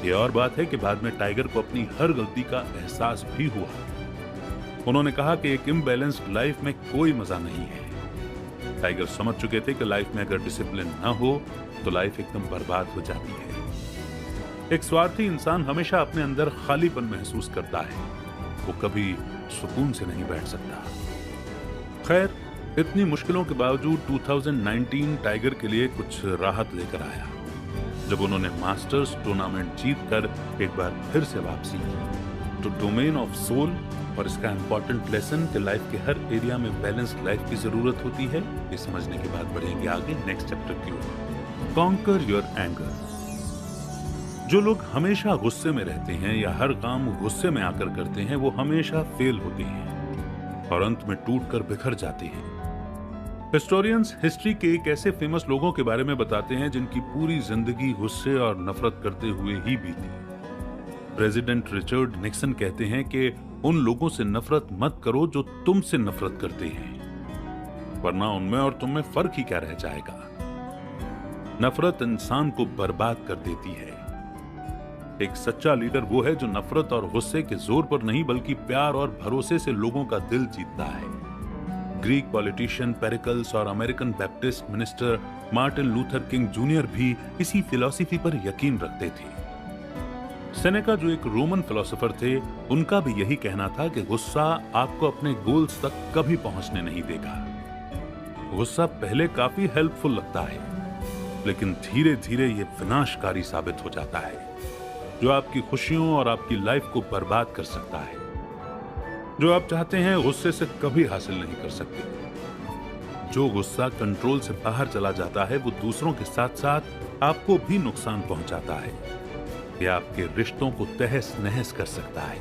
ये और बात है कि बाद में टाइगर को अपनी हर गलती का एहसास भी हुआ। उन्होंने कहा कि एक इम्बैलेंस्ड लाइफ में कोई मजा नहीं है। टाइगर समझ चुके थे कि लाइफ में अगर डिसिप्लिन ना हो तो लाइफ एकदम बर्बाद हो जाती है। एक स्वार्थी इंसान हमेशा अपने अंदर खालीपन महसूस करता है, वो कभी सुकून से नहीं बैठ सकता। खैर, इतनी मुश्किलों के बावजूड 2019 टाइगर के लिए कुछ राहत लेकर आया जब उन्होंने मास्टर्स टूर्नामेंट जीतकर एक बार फिर से वापसी की। तो डोमेन ऑफ सोल और इसका इंपॉर्टेंट लेसन कि लाइफ के हर एरिया में बैलेंस्ड लाइफ की जरूरत होती है, ये समझने के बाद बढ़ेंगे आगे नेक्स्ट चैप्टर की ओर। Conquer your anger. जो लोग हमेशा गुस्से में रहते हैं या हर काम गुस्से में आकर करते हैं, वो हमेशा फेल होते हैं और अंत में टूटकर बिखर जाते हैं। हिस्टोरियंस हिस्ट्री के एक ऐसे फेमस लोगों के बारे में बताते हैं जिनकी पूरी जिंदगी गुस्से और नफरत करते हुए ही बीती। प्रेसिडेंट रिचर्ड निक्सन कहते हैं कि उन लोगों से नफरत मत करो जो तुमसे नफरत करते हैं, वरना उनमें और तुम में फर्क ही क्या रह जाएगा। नफरत इंसान को बर्बाद कर देती है। एक सच्चा लीडर वो है जो नफरत और गुस्से के जोर पर नहीं बल्कि प्यार और भरोसे से लोगों का दिल जीतता है। ग्रीक पॉलिटिशियन पेरिकल्स और American Baptist minister Martin Luther King junior भी इसी फिलॉसफी पर यकीन रखते थे। सेनेका जो एक रोमन फिलोसोफर थे, उनका भी यही कहना था कि गुस्सा आपको अपने गोल्स तक कभी पहुंचने नहीं देगा। गुस्सा पहले काफी हेल्पफुल लगता है, लेकिन धीरे धीरे ये विनाशकारी साबित हो जाता है, जो आपकी खुशियों और आपकी लाइफ को बर्बाद कर सकता है। जो आप चाहते हैं गुस्से से कभी हासिल नहीं कर सकते। जो गुस्सा कंट्रोल से बाहर चला जाता है वो दूसरों के साथ साथ आपको भी नुकसान पहुंचाता है। यह आपके रिश्तों को तहस नहस कर सकता है।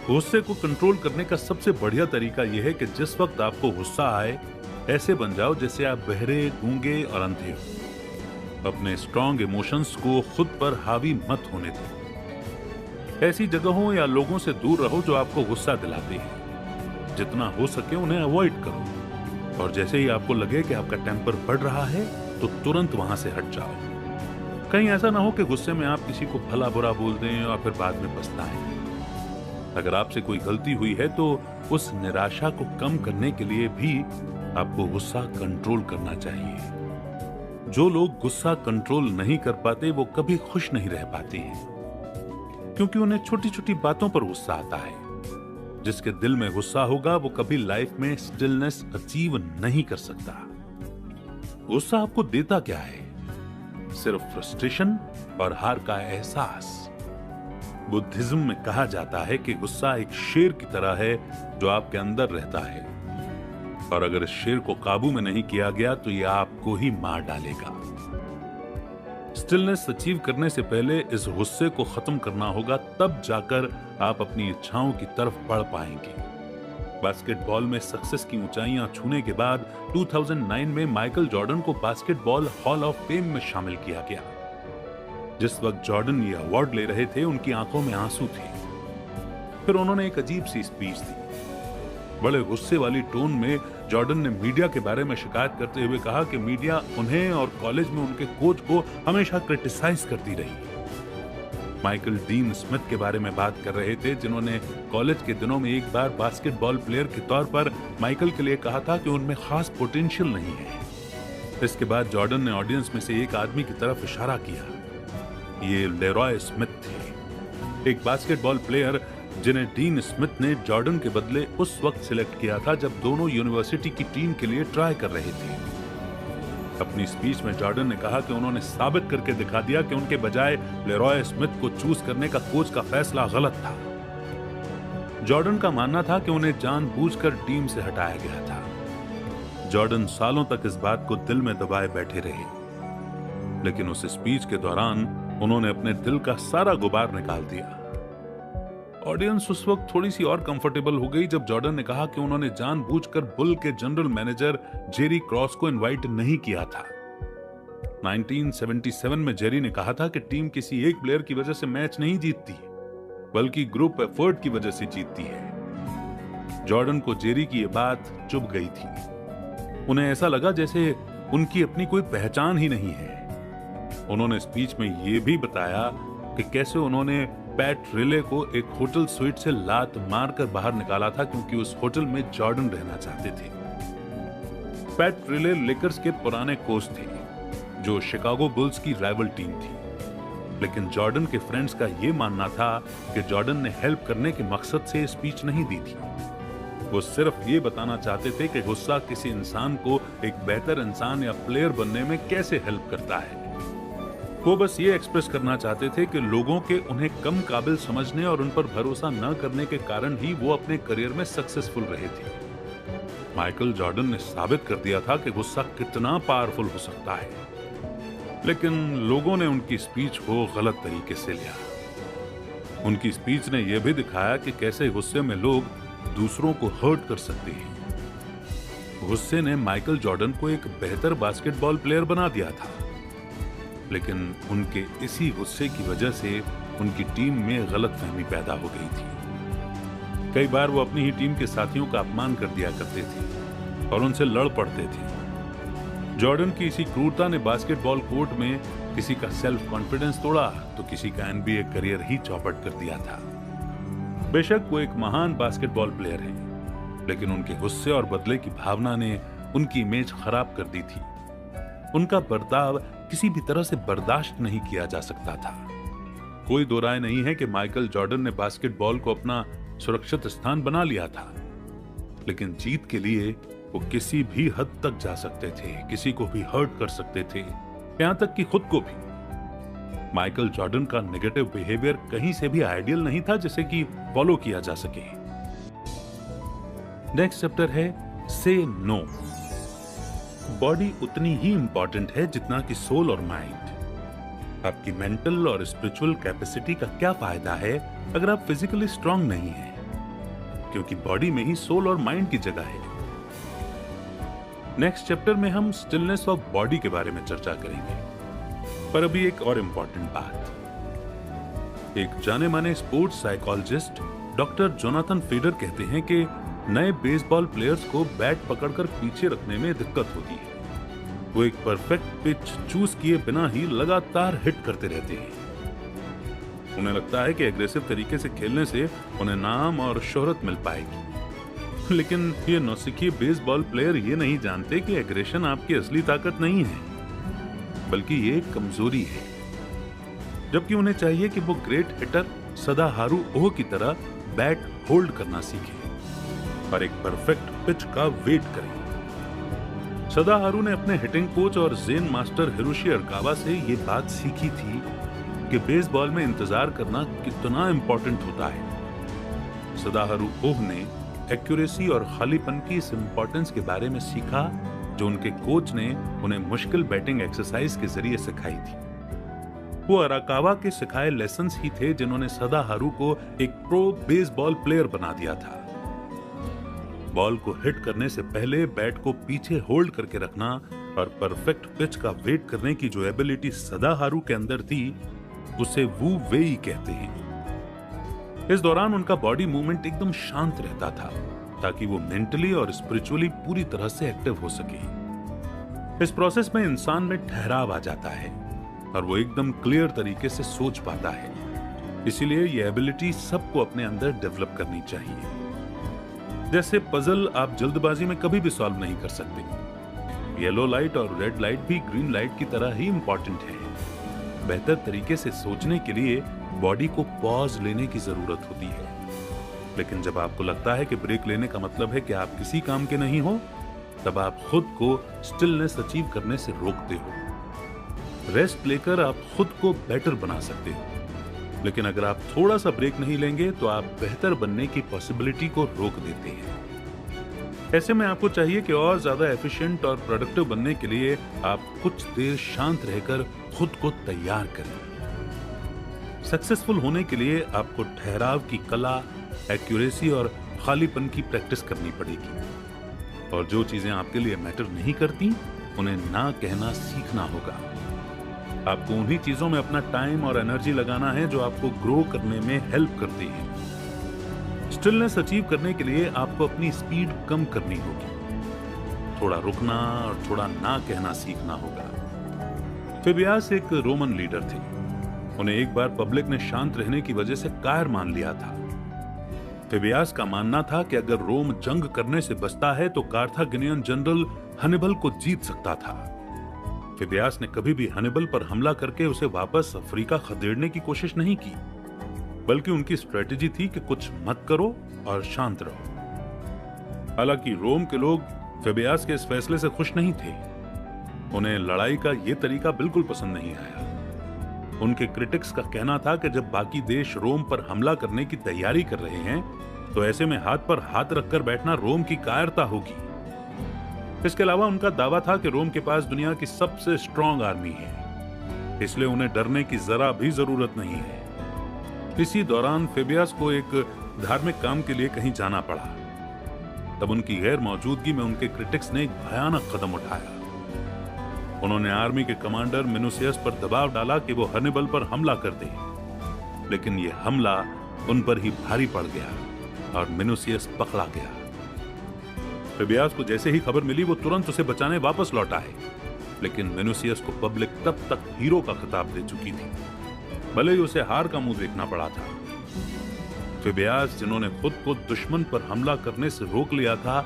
गुस्से को कंट्रोल करने का सबसे बढ़िया तरीका यह है कि जिस वक्त आपको गुस्सा आए, ऐसे बन जाओ जैसे आप बहरे, गूंगे और अंधे हो। अपने स्ट्रॉन्ग इमोशंस को खुद पर हावी मत होने दो। ऐसी जगहों या लोगों से दूर रहो जो आपको गुस्सा दिलाते हैं। जितना हो सके उन्हें अवॉइड करो, और जैसे ही आपको लगे कि आपका टेम्पर बढ़ रहा है तो तुरंत वहां से हट जाओ। कहीं ऐसा ना हो कि गुस्से में आप किसी को भला बुरा बोल दें और फिर बाद में पछताएं। अगर आपसे कोई गलती हुई है तो उस निराशा को कम करने के लिए भी आपको गुस्सा कंट्रोल करना चाहिए। जो लोग गुस्सा कंट्रोल नहीं कर पाते वो कभी खुश नहीं रह पाते हैं, क्योंकि उन्हें छोटी छोटी बातों पर गुस्सा आता है। जिसके दिल में गुस्सा होगा वो कभी लाइफ में स्टिलनेस अचीव नहीं कर सकता। गुस्सा आपको देता क्या है? सिर्फ फ्रस्ट्रेशन और हार का एहसास। बुद्धिज्म में कहा जाता है कि गुस्सा एक शेर की तरह है जो आपके अंदर रहता है, और अगर इस शेर को काबू में नहीं किया गया तो यह आपको ही मार डालेगा। स्टिलनेस अचीव करने से पहले इस गुस्से को खत्म करना होगा, तब जाकर आप अपनी इच्छाओं की तरफ बढ़ पाएंगे। बास्केटबॉल में सक्सेस की ऊंचाइयां छूने के बाद 2009 में माइकल जॉर्डन को बास्केटबॉल हॉल ऑफ फेम में शामिल किया गया। जिस वक्त जॉर्डन ये अवार्ड ले रहे थे उनकी आंखों में आंसू थे। फिर उन्होंने एक अजीब सी स्पीच दी। बड़े गुस्से वाली टोन में जॉर्डन ने मीडिया के बारे में शिकायत करते हुए कहा कि मीडिया उन्हें और कॉलेज में उनके कोच को हमेशा क्रिटिसाइज करती रही। माइकल डीन स्मिथ के बारे में बात कर रहे थे, जिन्होंने कॉलेज के दिनों में एक बार बास्केटबॉल प्लेयर के तौर पर माइकल के लिए कहा था कि उनमें खास पोटेंशियल नहीं है। इसके बाद जॉर्डन ने ऑडियंस में से एक आदमी की तरफ इशारा किया। ये लेरॉय स्मिथ थे, एक बास्केटबॉल प्लेयर जिन्हें डीन स्मिथ ने जॉर्डन के बदले उस वक्त सिलेक्ट किया था जब दोनों यूनिवर्सिटी की टीम के लिए ट्राई कर रहे थे। अपनी स्पीच में जॉर्डन ने कहा कि उन्होंने साबित करके दिखा दिया कि उनके बजाय लेरॉय स्मिथ को चूज करने का कोच का फैसला गलत था। जॉर्डन का मानना था कि उन्हें जानबूझकर टीम से हटाया गया था। जॉर्डन सालों तक इस बात को दिल में दबाए बैठे रहे, लेकिन उस स्पीच के दौरान उन्होंने अपने दिल का सारा गुबार निकाल दिया। ऑडियंस उस वक्त थोड़ी सी और कंफर्टेबल हो गई जब जॉर्डन ने कहा कि उन्होंने जानबूझकर बुल के जनरल मैनेजर जेरी क्रॉस को इनवाइट नहीं किया था। 1977 में जेरी ने कहा था कि टीम किसी एक प्लेयर की वजह से मैच नहीं जीतती, बल्कि ग्रुप एफर्ट की वजह से जीतती है। जॉर्डन को जेरी की यह बात चुभ गई थी। उन्हें ऐसा लगा जैसे उनकी अपनी कोई पहचान ही नहीं है। उन्होंने स्पीच में यह भी बताया कि कैसे उन्होंने पैट रिले को एक होटल स्वीट से लात मारकर बाहर निकाला था, क्योंकि उस होटल में जॉर्डन रहना चाहते थे। पैट रिले लेकर्स के पुराने कोच थे, जो शिकागो बुल्स की राइवल टीम थी। लेकिन जॉर्डन के फ्रेंड्स का यह मानना था कि जॉर्डन ने हेल्प करने के मकसद से स्पीच नहीं दी थी। वो सिर्फ ये बताना चाहते थे कि गुस्सा किसी इंसान को एक बेहतर इंसान या प्लेयर बनने में कैसे हेल्प करता है। वो बस ये एक्सप्रेस करना चाहते थे कि लोगों के उन्हें कम काबिल समझने और उन पर भरोसा न करने के कारण ही वो अपने करियर में सक्सेसफुल रहे थे। माइकल जॉर्डन ने साबित कर दिया था कि गुस्सा कितना पावरफुल हो सकता है, लेकिन लोगों ने उनकी स्पीच को गलत तरीके से लिया। उनकी स्पीच ने यह भी दिखाया कि कैसे गुस्से में लोग दूसरों को हर्ट कर सकते हैं। गुस्से ने माइकल जॉर्डन को एक बेहतर बास्केटबॉल प्लेयर बना दिया था, लेकिन उनके इसी गुस्से की वजह से उनकी टीम में गलतफहमी पैदा हो गई थी। कई बार वो अपनी ही टीम के साथियों का अपमान कर दिया करते थे और उनसे लड़ पड़ते थे। जॉर्डन की इसी क्रूरता ने बास्केटबॉल कोर्ट में किसी का सेल्फ कॉन्फिडेंस तोड़ा तो किसी का एनबीए करियर ही चौपट कर दिया था। बेशक वो एक महान बास्केटबॉल प्लेयर हैं, लेकिन उनके गुस्से और बदले की भावना ने उनकी इमेज खराब कर दी थी। उनका बर्ताव किसी भी तरह से बर्दाश्त नहीं किया जा सकता था। कोई दो राय नहीं है कि माइकल जॉर्डन ने बास्केटबॉल को अपना सुरक्षित स्थान बना लिया था, लेकिन जीत के लिए वो किसी भी हद तक जा सकते थे, किसी को भी हर्ट कर सकते थे, यहां तक कि खुद को भी। माइकल जॉर्डन का नेगेटिव बिहेवियर कहीं से भी आइडियल नहीं था जिसे कि फॉलो किया जा सके। नेक्स्ट चैप्टर है से नो। बॉडी उतनी ही इंपॉर्टेंट है जितना कि सोल और माइंड। आपकी मेंटल और स्पिरिचुअल कैपेसिटी का क्या फायदा है अगर आप फिजिकली स्ट्रांग नहीं हैं, क्योंकि बॉडी में ही सोल और माइंड की जगह है। नेक्स्ट चैप्टर में हम स्टिलनेस ऑफ बॉडी के बारे में चर्चा करेंगे। पर अभी एक और इंपॉर्टेंट बात। एक जाने माने sports psychologist doctor Jonathan feeder कहते हैं कि नए बेसबॉल प्लेयर्स को बैट पकड़कर पीछे रखने में दिक्कत होती है। वो एक परफेक्ट पिच चूज किए बिना ही लगातार हिट करते रहते हैं। उन्हें लगता है कि एग्रेसिव तरीके से खेलने से उन्हें नाम और शोहरत मिल पाएगी, लेकिन ये नौसिखिए बेसबॉल प्लेयर ये नहीं जानते कि एग्रेशन आपकी असली ताकत नहीं है, बल्कि ये एक कमजोरी है। जबकि उन्हें चाहिए कि वो ग्रेट हिटर सदाहारू ओह की तरह बैट होल्ड करना सीखे और एक परफेक्ट पिच का वेट करें। सदाहारू ने अपने हिटिंग कोच और जेन मास्टर हिरोशी अरकावा से ये बात सीखी थी कि बेसबॉल में इंतजार करना कितना इंपॉर्टेंट होता है। सदाहारू ओह ने एक्यूरेसी और खालीपन की इस इंपॉर्टेंस के बारे में सीखा जो उनके कोच ने उन्हें मुश्किल बैटिंग एक्सरसाइज के जरिए सिखाई थी। वो अराकावा के सिखाए लेसन्स ही थे जिन्होंने सदाहारू को एक प्रो बेसबॉल प्लेयर बना दिया था। बॉल को हिट करने से पहले बैट को पीछे होल्ड करके रखना और परफेक्ट पिच का वेट करने की जो एबिलिटी सदाहारू के अंदर थी उसे वू वेई कहते हैं। इस दौरान उनका बॉडी मूवमेंट एकदम शांत रहता था ताकि वो मेंटली और स्पिरिचुअली पूरी तरह से एक्टिव हो सके। इस प्रोसेस में इंसान में ठहराव आ जाता है और वो एकदम क्लियर तरीके से सोच पाता है। इसीलिए ये एबिलिटी सबको अपने अंदर डेवलप करनी चाहिए। जैसे पजल आप जल्दबाजी में कभी भी सॉल्व नहीं कर सकते। येलो लाइट और रेड लाइट भी ग्रीन लाइट की तरह ही इंपॉर्टेंट है। बेहतर तरीके से सोचने के लिए बॉडी को पॉज लेने की जरूरत होती है, लेकिन जब आपको लगता है कि ब्रेक लेने का मतलब है कि आप किसी काम के नहीं हो, तब आप खुद को स्टिलनेस अचीव करने से रोकते हो। रेस्ट लेकर आप खुद को बेटर बना सकते हो, लेकिन अगर आप थोड़ा सा ब्रेक नहीं लेंगे तो आप बेहतर बनने की पॉसिबिलिटी को रोक देते हैं। ऐसे में आपको चाहिए कि और ज्यादा एफिशिएंट और प्रोडक्टिव बनने के लिए आप कुछ देर शांत रहकर खुद को तैयार करें। सक्सेसफुल होने के लिए आपको ठहराव की कला, एक्यूरेसी और खालीपन की प्रैक्टिस करनी पड़ेगी। और जो चीजें आपके लिए मैटर नहीं करती उन्हें ना कहना सीखना होगा। आपको उन्हीं चीजों में अपना टाइम और एनर्जी लगाना है जो आपको ग्रो करने में हेल्प करती है। स्टिलनेस अचीव करने के लिए आपको अपनी स्पीड कम करनी होगी, थोड़ा रुकना और थोड़ा ना कहना सीखना होगा। फिबियास एक रोमन लीडर थे। उन्हें एक बार पब्लिक ने शांत रहने की वजह से कायर मान लिया था। फिबियास का मानना था कि अगर रोम जंग करने से बचता है तो कार्थागिनियन जनरल हनिबल को जीत सकता था। फिबियास ने कभी भी हनिबल पर हमला करके उसे वापस अफ्रीका खदेड़ने की कोशिश नहीं की, बल्कि उनकी स्ट्रेटेजी थी कि कुछ मत करो और शांत रहो। हालांकि रोम के लोग फिबियास के इस फैसले से खुश नहीं थे। उन्हें लड़ाई का यह तरीका बिल्कुल पसंद नहीं आया। उनके क्रिटिक्स का कहना था कि जब बाकी देश रोम पर हमला करने की तैयारी कर रहे हैं तो ऐसे में हाथ पर हाथ रखकर बैठना रोम की कायरता होगी। इसके अलावा उनका दावा था कि रोम के पास दुनिया की सबसे स्ट्रॉन्ग आर्मी है, इसलिए उन्हें डरने की जरा भी जरूरत नहीं है। इसी दौरान फिबियास को एक धार्मिक काम के लिए कहीं जाना पड़ा। तब उनकी गैर मौजूदगी में उनके क्रिटिक्स ने एक भयानक कदम उठाया। उन्होंने आर्मी के कमांडर मिनुसियस पर दबाव डाला कि वो हनिबल पर हमला कर दे, लेकिन ये हमला उन पर ही भारी पड़ गया और मिनुसियस पकड़ा गया। फिबियास को जैसे ही खबर मिली वो तुरंत उसे बचाने वापस लौट आए, लेकिन मिनुसियस को पब्लिक तब तक हीरो का खिताब दे चुकी थी, भले ही उसे हार का मुंह देखना पड़ा था। फिबियास, जिन्होंने खुद को दुश्मन पर हमला करने से रोक लिया था,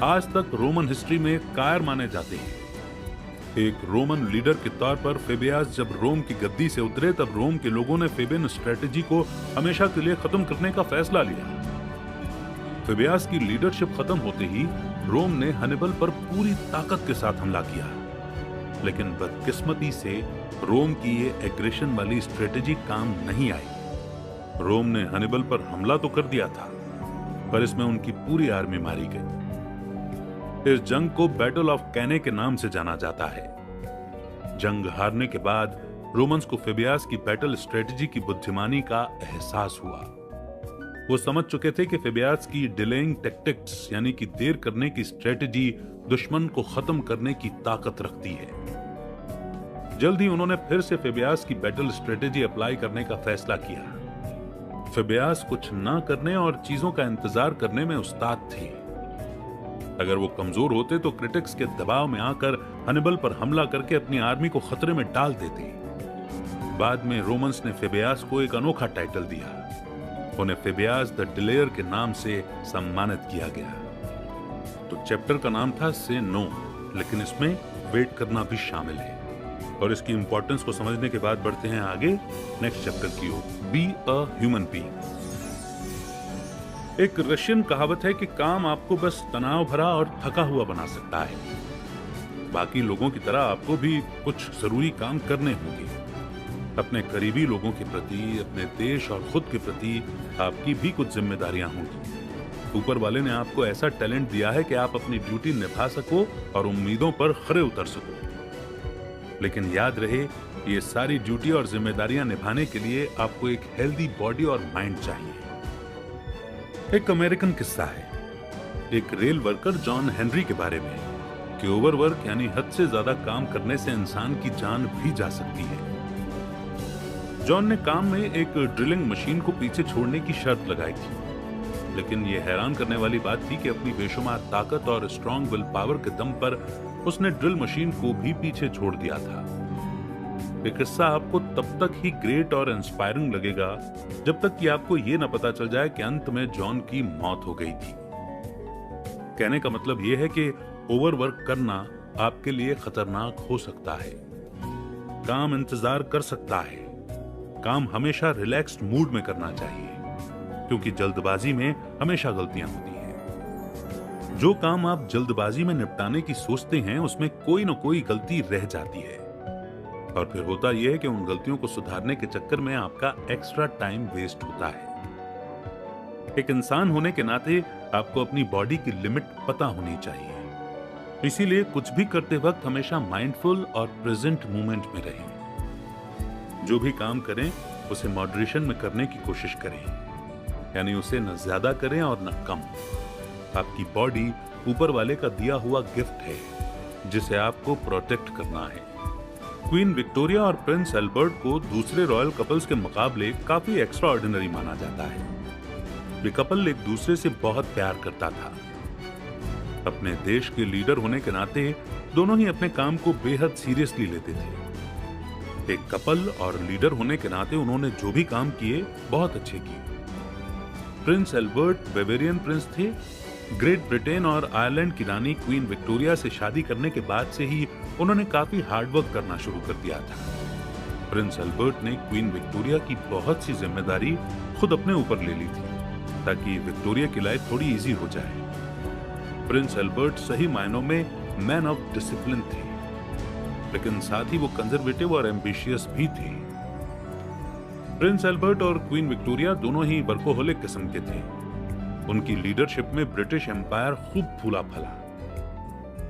आज तक रोमन हिस्ट्री में कायर माने जाते हैं। एक रोमन लीडर के तौर पर फिबियास जब रोम की गद्दी से उतरे तब रोम के लोगों ने फेबियन स्ट्रेटेजी को हमेशा के लिए खत्म करने का फैसला लिया। फिबियास की लीडरशिप खत्म होते ही रोम ने हनिबल पर पूरी ताकत के साथ हमला किया, लेकिन बदकिस्मती से रोम की ये एग्रेशन वाली स्ट्रेटेजी काम नहीं आई। रोम ने हनिबल पर हमला तो कर दिया था, पर इसमें उनकी पूरी आर्मी मारी गई। इस जंग को बैटल ऑफ कैने के नाम से जाना जाता है। जंग हारने के बाद रोमन्स को फिबियास की बैटल स्ट्रेटेजी की बुद्धिमानी का एहसास हुआ। वो समझ चुके थे कि फिबियास की डिलेइंग टैक्टिक्स यानी कि देर करने की स्ट्रेटेजी दुश्मन को खत्म करने की ताकत रखती है। जल्द ही उन्होंने फिर से फिबियास की बैटल स्ट्रेटेजी अप्लाई करने का फैसला किया। फिबियास कुछ ना करने और चीजों का इंतजार करने में उस्ताद थे। अगर वो कमजोर होते तो क्रिटिक्स के दबाव में आकर हनिबल पर हमला करके अपनी आर्मी को खतरे में डाल देते। बाद में रोमन्स ने फिबियास को एक अनोखा टाइटल दिया। उन्हें फिबियास द डिलेयर के नाम से सम्मानित किया गया। तो चैप्टर का नाम था से नो, लेकिन इसमें वेट करना भी शामिल है। और इसकी इंपॉर्टेंस को समझने के बाद बढ़ते हैं आगे नेक्स्ट चैप्टर की ओर, बी अ ह्यूमन बीइंग। एक रशियन कहावत है कि काम आपको बस तनाव भरा और थका हुआ बना सकता है। बाकी लोगों की तरह आपको भी कुछ जरूरी काम करने होंगे। अपने करीबी लोगों के प्रति, अपने देश और खुद के प्रति आपकी भी कुछ जिम्मेदारियां होंगी। ऊपर वाले ने आपको ऐसा टैलेंट दिया है कि आप अपनी ड्यूटी निभा सको और उम्मीदों पर खरे उतर सको। लेकिन याद रहे, ये सारी ड्यूटी और जिम्मेदारियां निभाने के लिए आपको एक हेल्दी बॉडी और माइंड चाहिए। एक अमेरिकन किस्सा है एक रेल वर्कर जॉन हेनरी के बारे में कि ओवरवर्क यानी हद से ज्यादा काम करने से इंसान की जान भी जा सकती है। जॉन ने काम में एक ड्रिलिंग मशीन को पीछे छोड़ने की शर्त लगाई थी, लेकिन यह हैरान करने वाली बात थी कि अपनी बेशुमार ताकत और स्ट्रॉन्ग विल पावर के दम पर उसने ड्रिल मशीन को भी पीछे छोड़ दिया था। ये किस्सा आपको तब तक ही ग्रेट और इंस्पायरिंग लगेगा जब तक कि आपको ये न पता चल जाए कि अंत में जॉन की मौत हो गई थी। कहने का मतलब यह है कि ओवरवर्क करना आपके लिए खतरनाक हो सकता है। काम इंतजार कर सकता है। काम हमेशा रिलैक्स्ड मूड में करना चाहिए, क्योंकि जल्दबाजी में हमेशा गलतियां होती हैं। जो काम आप जल्दबाजी में निपटाने की सोचते हैं उसमें कोई न कोई गलती रह जाती है, और फिर होता यह है कि उन गलतियों को सुधारने के चक्कर में आपका एक्स्ट्रा टाइम वेस्ट होता है। एक इंसान होने के नाते आपको अपनी बॉडी की लिमिट पता होनी चाहिए। इसीलिए कुछ भी करते वक्त हमेशा माइंडफुल और प्रेजेंट मोमेंट में रहें। जो भी काम करें उसे मॉडरेशन में करने की कोशिश करें, यानी उसे न ज्यादा करें और न कम। आपकी बॉडी ऊपर वाले का दिया हुआ गिफ्ट है जिसे आपको प्रोटेक्ट करना है। क्वीन विक्टोरिया और प्रिंस एल्बर्ट को दूसरे रॉयल कपल्स के मुकाबले काफी एक्स्ट्रा ऑर्डिनरी माना जाता है। ये कपल एक दूसरे से बहुत प्यार करता था। अपने देश के लीडर होने के नाते दोनों ही अपने काम को बेहद सीरियसली लेते थे। एक कपल और लीडर होने के नाते उन्होंने जो भी काम किए बहुत अच्छे किए। प्रिंस एल्बर्ट बेवेरियन प्रिंस थे। ग्रेट ब्रिटेन और आयरलैंड की रानी क्वीन विक्टोरिया से शादी करने के बाद से ही उन्होंने काफी हार्डवर्क करना शुरू कर दिया था। प्रिंस एल्बर्ट ने क्वीन विक्टोरिया की बहुत सी जिम्मेदारी खुद अपने ऊपर ले ली थी ताकि विक्टोरिया की लाइफ थोड़ी इजी हो जाए। प्रिंस एल्बर्ट सही मायनों में मैन ऑफ डिसिप्लिन थे, लेकिन साथ ही वो कंजर्वेटिव और एम्बिशियस भी थे। प्रिंस एल्बर्ट और क्वीन विक्टोरिया दोनों ही वर्कोहोलिक किस्म के थे। उनकी लीडरशिप में ब्रिटिश एम्पायर खूब फूला फला।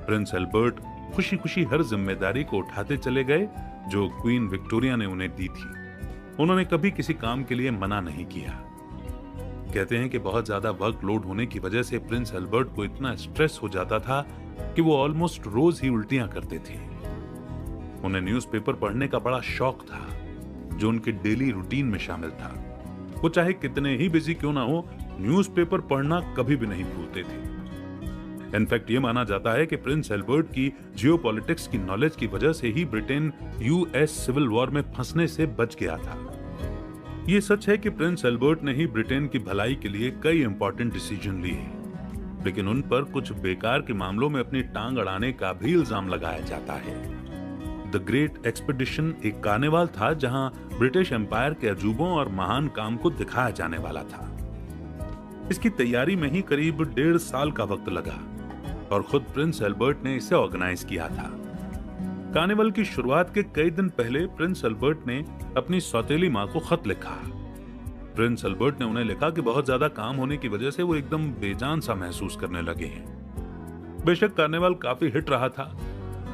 प्रिंस एल्बर्ट खुशी खुशी हर जिम्मेदारी को उठाते चले गए जो क्वीन विक्टोरिया ने उन्हें दी थी। उन्होंने कभी किसी काम के लिए मना नहीं किया। कहते हैं कि बहुत ज्यादा वर्कलोड होने की वजह से प्रिंस एल्बर्ट को इतना स्ट्रेस हो जाता था कि वो ऑलमोस्ट रोज ही उल्टियां करते थे। उन्हें न्यूज़पेपर पढ़ने का बड़ा शौक था जो उनके डेली रूटीन में शामिल था। वो चाहे कितने ही बिजी क्यों ना हो, न्यूज़पेपर पढ़ना कभी भी नहीं भूलते थे। इनफैक्ट ये माना जाता है कि प्रिंस एल्बर्ट की जियोपॉलिटिक्स की नॉलेज की वजह से ही ब्रिटेन यूएस सिविल वॉर में फंसने से बच गया था। ये सच है कि प्रिंस एल्बर्ट ने ही ब्रिटेन की भलाई के लिए कई इंपॉर्टेंट डिसीजन लिए, लेकिन उन पर कुछ बेकार के मामलों में अपनी टांग अड़ाने का भी इल्जाम लगाया जाता है। द ग्रेट एक्सपेडिशन एक कार्निवाल था जहां ब्रिटिश एम्पायर के अजूबों और महान काम को दिखाया जाने वाला था। इसकी तैयारी में ही करीब 1.5 साल का वक्त लगा और खुद प्रिंस एल्बर्ट ने इसे ऑर्गेनाइज किया था। कार्निवल की शुरुआत के कई दिन पहले प्रिंस एल्बर्ट ने अपनी सौतेली मां को खत लिखा। प्रिंस एल्बर्ट ने उन्हें लिखा कि बहुत ज्यादा काम होने की वजह से वो एकदम बेजान सा महसूस करने लगे हैं। बेशक कार्निवल काफी हिट रहा था,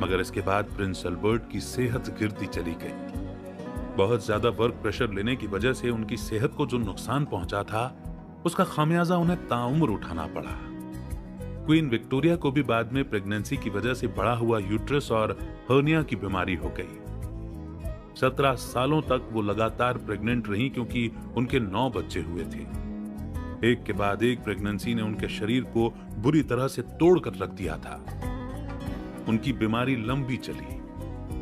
मगर इसके बाद प्रिंस एल्बर्ट की सेहत गिरती चली गई। बहुत ज्यादा वर्क प्रेशर लेने की वजह से उनकी सेहत को जो नुकसान पहुंचा था, उसका खामियाजा उन्हें ताउम्र उठाना पड़ा। क्वीन विक्टोरिया को भी बाद में प्रेगनेंसी की वजह से बढ़ा हुआ यूट्रस और हर्निया की बीमारी हो गई। 17 सालों तक वो लगातार प्रेग्नेंट रहीं क्योंकि उनके 9 बच्चे हुए थे। एक के बाद एक प्रेगनेंसी ने उनके शरीर को बुरी तरह से तोड़कर रख दिया था। उनकी बीमारी लंबी चली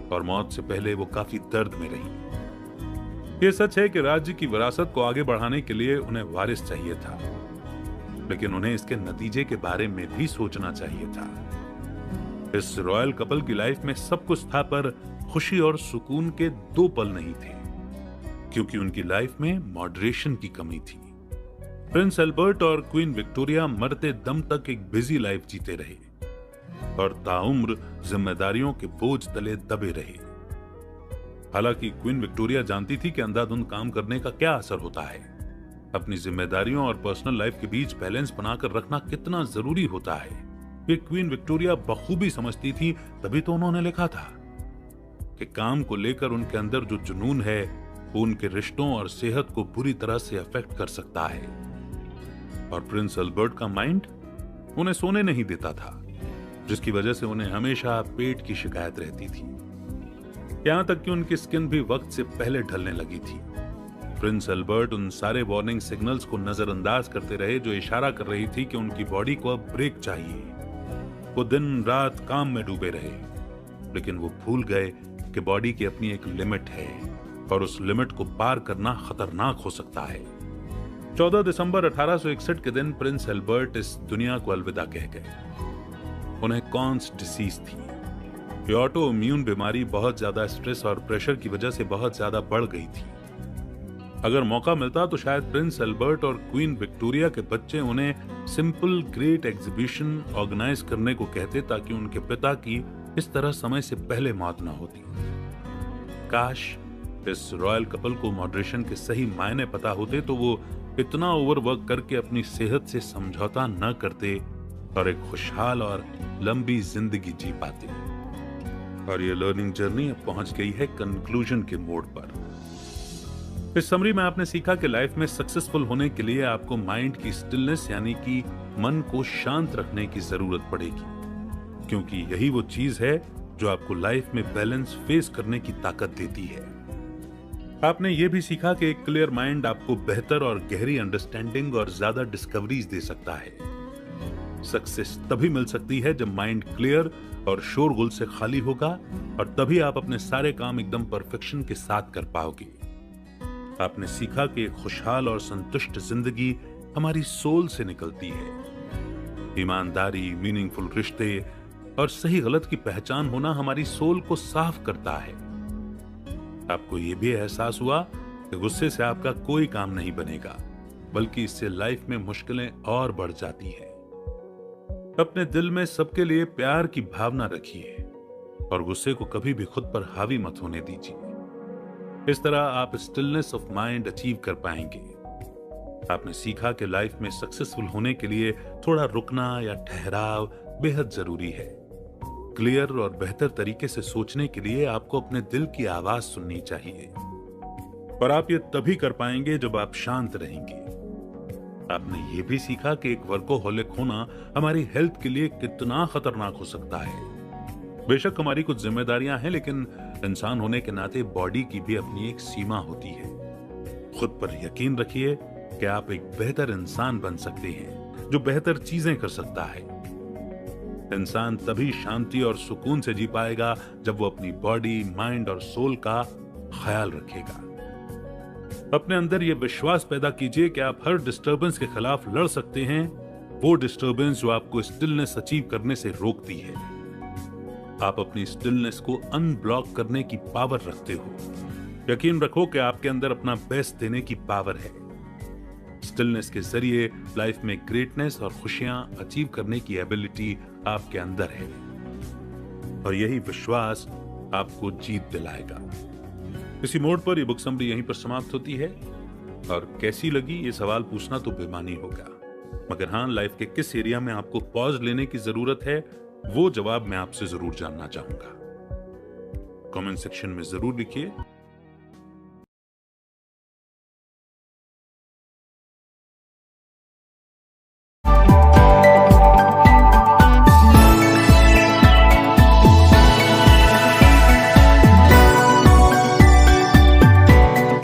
और मौत से पहले वो काफी दर्द में रही। ये सच है कि राज्य की विरासत को आगे बढ़ाने के लिए उन्हें वारिस चाहिए था, लेकिन उन्हें इसके नतीजे के बारे में भी सोचना चाहिए था। इस रॉयल कपल की लाइफ में सब कुछ था, पर खुशी और सुकून के 2 पल नहीं थे, क्योंकि उनकी लाइफ में मॉडरेशन की कमी थी। प्रिंस एल्बर्ट और क्वीन विक्टोरिया मरते दम तक एक बिजी लाइफ जीते रहे और ताउम्र जिम्मेदारियों के बोझ तले दबे रहे। हालांकि क्वीन विक्टोरिया जानती थी कि अंधाधुंध काम करने का क्या असर होता है। अपनी जिम्मेदारियों और पर्सनल लाइफ के बीच बैलेंस बनाकर रखना कितना जरूरी होता है, ये क्वीन विक्टोरिया बखूबी समझती थी। तभी तो उन्होंने लिखा था कि काम को लेकर उनके अंदर जो जुनून है, वो उनके रिश्तों और सेहत को बुरी तरह से अफेक्ट कर सकता है। और प्रिंस एल्बर्ट का माइंड उन्हें सोने नहीं देता था, जिसकी वजह से उन्हें हमेशा पेट की शिकायत रहती थी। यहां तक कि उनकी स्किन भी वक्त से पहले ढलने लगी थी। प्रिंस एल्बर्ट उन सारे वार्निंग सिग्नल्स को नजरअंदाज करते रहे जो इशारा कर रही थी कि उनकी बॉडी को अब ब्रेक चाहिए। वो दिन रात काम में डूबे रहे, लेकिन वो भूल गए कि बॉडी की अपनी एक लिमिट है और उस लिमिट को पार करना खतरनाक हो सकता है। 14 दिसंबर 1861 के दिन प्रिंस एल्बर्ट इस दुनिया को अलविदा कह गए। उन्हें कॉन्स डिसीज थी। ये ऑटो इम्यून बीमारी बहुत ज्यादा स्ट्रेस और प्रेशर की वजह से बहुत ज्यादा बढ़ गई थी। अगर मौका मिलता तो शायद प्रिंस एल्बर्ट और क्वीन विक्टोरिया के बच्चे उन्हें सिंपल ग्रेट एग्जीबिशन ऑर्गेनाइज करने को कहते, ताकि उनके पिता की इस तरह समय से पहले मौत ना होती। काश इस रॉयल कपल को मॉडरेशन के सही मायने पता होते तो वो इतना ओवरवर्क करके अपनी सेहत से समझौता न करते और एक खुशहाल और लंबी जिंदगी जी पाते। और ये लर्निंग जर्नी अब पहुंच गई है कंक्लूजन के मोड़ पर। इस समरी में आपने सीखा कि लाइफ में सक्सेसफुल होने के लिए आपको माइंड की स्टिलनेस यानी कि मन को शांत रखने की जरूरत पड़ेगी, क्योंकि यही वो चीज है जो आपको लाइफ में बैलेंस फेस करने की ताकत देती है। आपने ये भी सीखा कि एक क्लियर माइंड आपको बेहतर और गहरी अंडरस्टैंडिंग और ज्यादा डिस्कवरीज दे सकता है। सक्सेस तभी मिल सकती है जब माइंड क्लियर और शोरगुल से खाली होगा, और तभी आप अपने सारे काम एकदम परफेक्शन के साथ कर पाओगे। आपने सीखा कि एक खुशहाल और संतुष्ट जिंदगी हमारी सोल से निकलती है। ईमानदारी, मीनिंगफुल रिश्ते और सही गलत की पहचान होना हमारी सोल को साफ करता है। आपको यह भी एहसास हुआ कि गुस्से से आपका कोई काम नहीं बनेगा, बल्कि इससे लाइफ में मुश्किलें और बढ़ जाती है। अपने दिल में सबके लिए प्यार की भावना रखिए और गुस्से को कभी भी खुद पर हावी मत होने दीजिए। इस तरह आप स्टिलनेस ऑफ माइंड अचीव कर पाएंगे। आपने सीखा कि लाइफ में सक्सेसफुल होने के लिए थोड़ा रुकना या ठहराव बेहद जरूरी है। क्लियर और बेहतर तरीके से सोचने के लिए आपको अपने दिल की आवाज सुननी चाहिए, और आप ये तभी कर पाएंगे जब आप शांत रहेंगे। आपने ये भी सीखा कि एक वर्कोहॉलिक होना हमारी हेल्थ के लिए कितना खतरनाक हो सकता है। बेशक हमारी कुछ जिम्मेदारियां हैं, लेकिन इंसान होने के नाते बॉडी की भी अपनी एक सीमा होती है। खुद पर यकीन रखिए कि आप एक बेहतर इंसान बन सकते हैं जो बेहतर चीजें कर सकता है। इंसान तभी शांति और सुकून से जी पाएगा जब वो अपनी बॉडी, माइंड और सोल का ख्याल रखेगा। अपने अंदर ये विश्वास पैदा कीजिए कि आप हर डिस्टर्बेंस के खिलाफ लड़ सकते हैं, वो डिस्टर्बेंस जो आपको स्टिलनेस अचीव करने से रोकती है। आप अपनी स्टिलनेस को अनब्लॉक करने की पावर रखते हो। यकीन रखो कि आपके अंदर अपना बेस्ट देने की पावर है। स्टिलनेस के जरिए लाइफ में ग्रेटनेस और खुशियां अचीव करने की एबिलिटी आपके अंदर है और यही विश्वास आपको जीत दिलाएगा। इसी मोड़ पर ये बुक समरी यहीं पर समाप्त होती है और कैसी लगी ये सवाल पूछना तो बेमानी होगा, मगर हाँ, लाइफ के किस एरिया में आपको पॉज लेने की जरूरत है वो जवाब मैं आपसे जरूर जानना चाहूंगा। कमेंट सेक्शन में जरूर लिखिए।